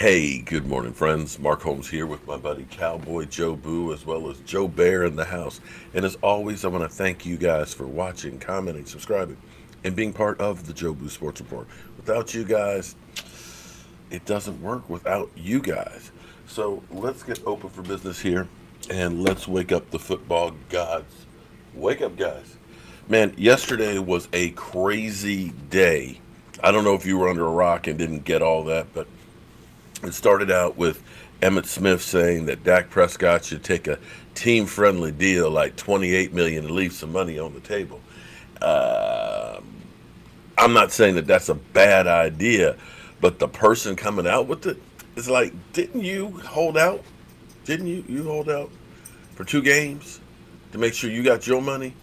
Hey, good morning, friends. Mark Holmes here with my buddy Cowboy Joe Boo, as well as Joe Bear in the house. And as always, I want to thank you guys for watching, commenting, subscribing, and being part of the Joe Boo Sports Report. Without you guys, it doesn't work without you guys. So let's get open for business here, and let's wake up the football gods. Wake up, guys. Man, yesterday was a crazy day. I don't know if you were under a rock and didn't get all that, but it started out with Emmett Smith saying that Dak Prescott should take a team-friendly deal, like 28 million, and leave some money on the table. Uh, I'm not saying that that's a bad idea, but the person coming out with it is like, didn't you hold out? Didn't you hold out for 2 games to make sure you got your money?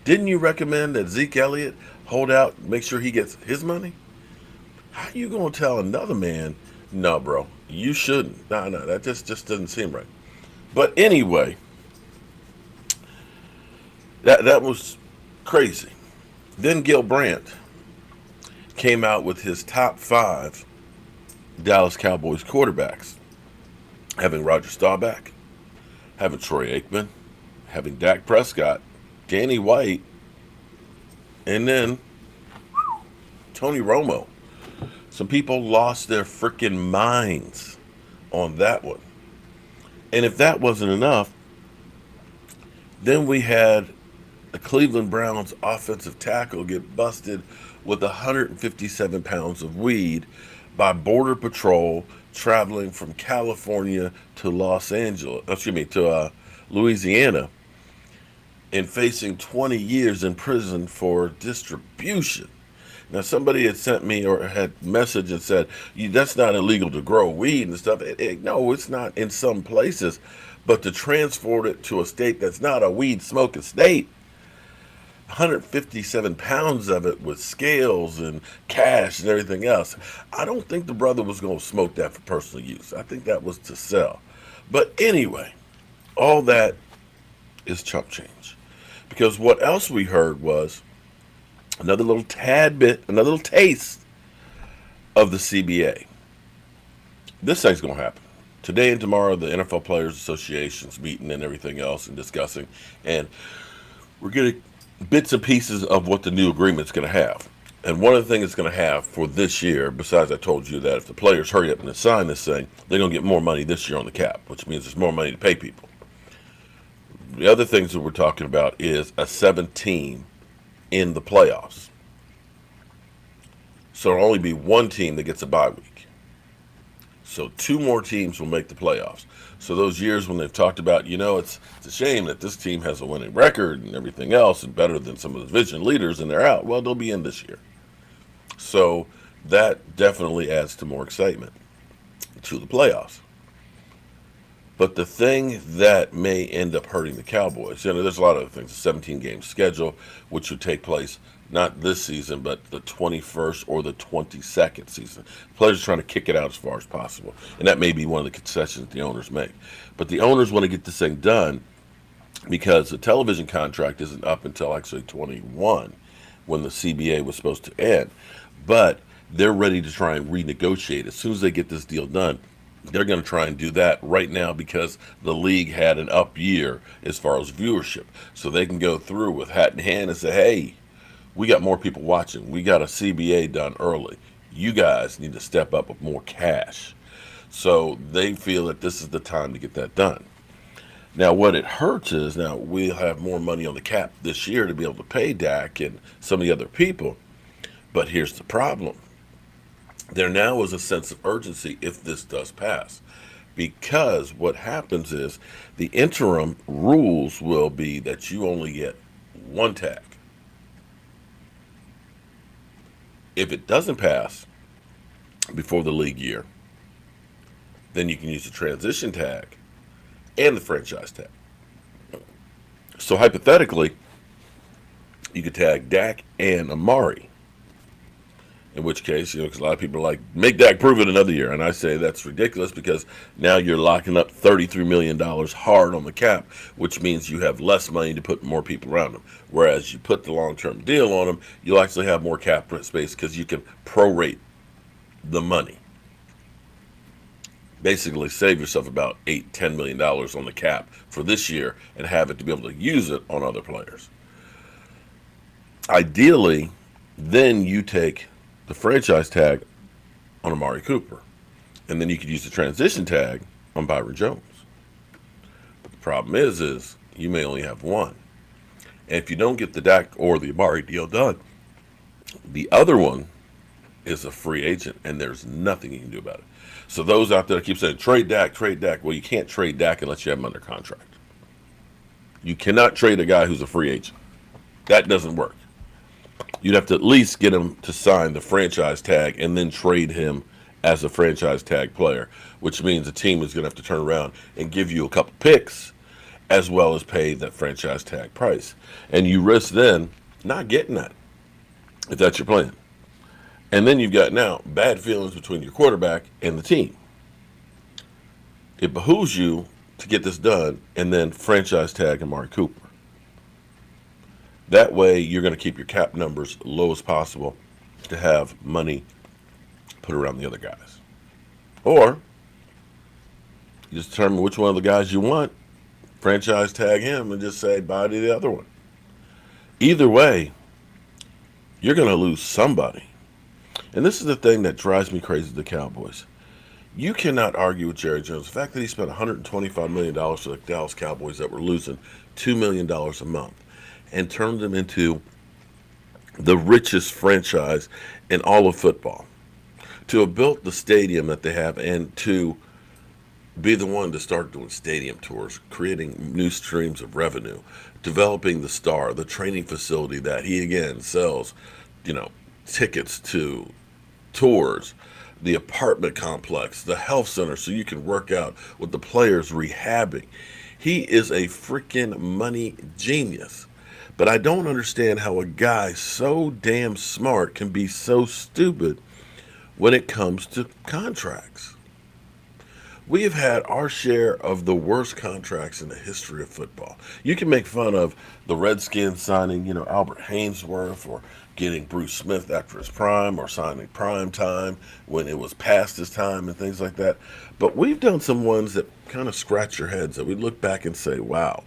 Didn't you recommend that Zeke Elliott hold out, make sure he gets his money? How you gonna tell another man, no, bro, you shouldn't? No, that just doesn't seem right. But anyway, that was crazy. Then Gil Brandt came out with his top five Dallas Cowboys quarterbacks, having Roger Staubach, having Troy Aikman, having Dak Prescott, Danny White, and then Tony Romo. Some people lost their freaking minds on that one. And if that wasn't enough, then we had the Cleveland Browns offensive tackle get busted with 157 pounds of weed by Border Patrol traveling from California to Louisiana, and facing 20 years in prison for distribution. Now, somebody had sent me or had messaged and said, that's not illegal to grow weed and stuff. No, it's not in some places. But to transport it to a state that's not a weed smoking state, 157 pounds of it with scales and cash and everything else. I don't think the brother was going to smoke that for personal use. I think that was to sell. But anyway, all that is chump change. Because what else we heard was another little tad bit, another little taste of the CBA. This thing's going to happen. Today and tomorrow, the NFL Players Association's meeting and everything else and discussing. And we're getting bits and pieces of what the new agreement's going to have. And one of the things it's going to have for this year, besides I told you that if the players hurry up and sign this thing, they're going to get more money this year on the cap, which means there's more money to pay people. The other things that we're talking about is a 7 team in the playoffs. So there'll only be one team that gets a bye week. So 2 more teams will make the playoffs. So those years when they've talked about, it's a shame that this team has a winning record and everything else and better than some of the division leaders and they're out. Well, they'll be in this year. So that definitely adds to more excitement to the playoffs. But the thing that may end up hurting the Cowboys, there's a lot of other things. A 17-game schedule, which would take place not this season, but the 21st or the 22nd season. The players are trying to kick it out as far as possible. And that may be one of the concessions the owners make. But the owners want to get this thing done because the television contract isn't up until actually 21 when the CBA was supposed to end. But they're ready to try and renegotiate. As soon as they get this deal done, they're going to try and do that right now because the league had an up year as far as viewership. So they can go through with hat in hand and say, hey, we got more people watching. We got a CBA done early. You guys need to step up with more cash. So they feel that this is the time to get that done. Now, what it hurts is now we'll have more money on the cap this year to be able to pay Dak and some of the other people. But here's the problem. There now is a sense of urgency if this does pass. Because what happens is the interim rules will be that you only get one tag. If it doesn't pass before the league year, then you can use the transition tag and the franchise tag. So hypothetically, you could tag Dak and Amari. In which case, because a lot of people are like, make Dak prove it another year. And I say that's ridiculous because now you're locking up $33 million hard on the cap, which means you have less money to put more people around them. Whereas you put the long-term deal on them, you'll actually have more cap space because you can prorate the money. Basically, save yourself about $8-10 million on the cap for this year and have it to be able to use it on other players. Ideally, then you take the franchise tag on Amari Cooper, and then you could use the transition tag on Byron Jones. But the problem is you may only have one. And if you don't get the Dak or the Amari deal done, the other one is a free agent, and there's nothing you can do about it. So those out there that keep saying, trade Dak, trade Dak. Well, you can't trade Dak unless you have him under contract. You cannot trade a guy who's a free agent. That doesn't work. You'd have to at least get him to sign the franchise tag and then trade him as a franchise tag player, which means the team is going to have to turn around and give you a couple picks as well as pay that franchise tag price. And you risk then not getting that if that's your plan. And then you've got now bad feelings between your quarterback and the team. It behooves you to get this done and then franchise tag Amari Cooper. That way you're going to keep your cap numbers low as possible to have money put around the other guys. Or you just determine which one of the guys you want, franchise tag him, and just say bye to the other one. Either way, you're going to lose somebody. And this is the thing that drives me crazy with the Cowboys. You cannot argue with Jerry Jones. The fact that he spent $125 million for the Dallas Cowboys that were losing $2 million a month and turned them into the richest franchise in all of football. To have built the stadium that they have and to be the one to start doing stadium tours, creating new streams of revenue, developing the star, the training facility that he again sells, tickets to, tours, the apartment complex, the health center so you can work out with the players rehabbing. He is a freaking money genius. But I don't understand how a guy so damn smart can be so stupid when it comes to contracts. We have had our share of the worst contracts in the history of football. You can make fun of the Redskins signing, Albert Haynesworth, or getting Bruce Smith after his prime, or signing prime time when it was past his time and things like that. But we've done some ones that kind of scratch your heads, that we look back and say, wow,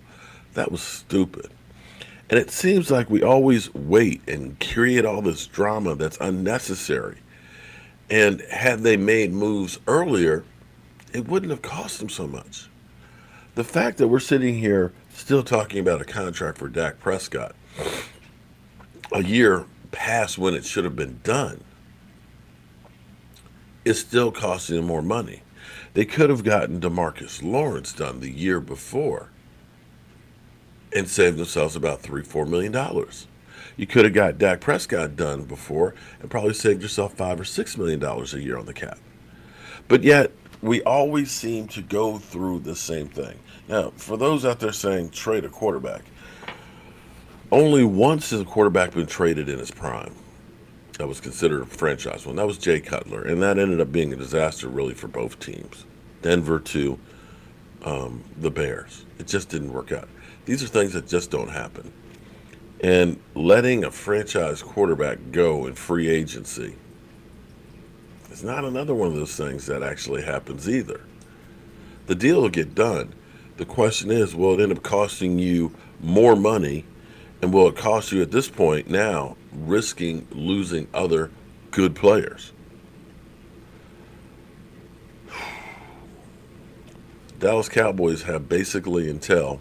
that was stupid. And it seems like we always wait and create all this drama that's unnecessary. And had they made moves earlier, it wouldn't have cost them so much. The fact that we're sitting here still talking about a contract for Dak Prescott a year past when it should have been done is still costing them more money. They could have gotten DeMarcus Lawrence done the year before and saved themselves about $3-4 million. You could have got Dak Prescott done before and probably saved yourself $5-6 million a year on the cap. But yet, we always seem to go through the same thing. Now, for those out there saying trade a quarterback, only once has a quarterback been traded in his prime that was considered a franchise one. That was Jay Cutler, and that ended up being a disaster really for both teams, Denver to the Bears. It just didn't work out. These are things that just don't happen. And letting a franchise quarterback go in free agency is not another one of those things that actually happens either. The deal will get done. The question is, will it end up costing you more money? And will it cost you at this point now risking losing other good players? Dallas Cowboys have basically until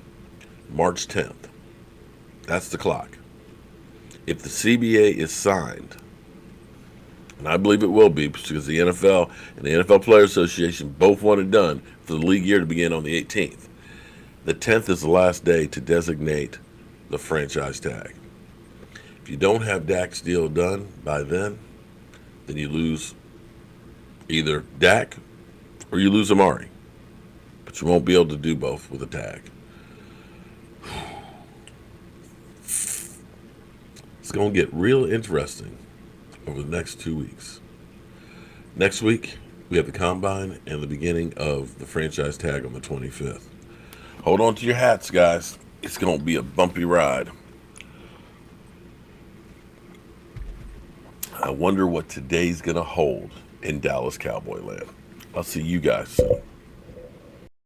March 10th. That's the clock. If the CBA is signed, and I believe it will be because the NFL and the NFL Players Association both want it done for the league year to begin on the 18th. The 10th is the last day to designate the franchise tag. If you don't have Dak's deal done by then you lose either Dak or you lose Amari. But you won't be able to do both with a tag. It's going to get real interesting over the next 2 weeks. Next week, we have the Combine and the beginning of the franchise tag on the 25th. Hold on to your hats, guys. It's going to be a bumpy ride. I wonder what today's going to hold in Dallas Cowboy land. I'll see you guys soon.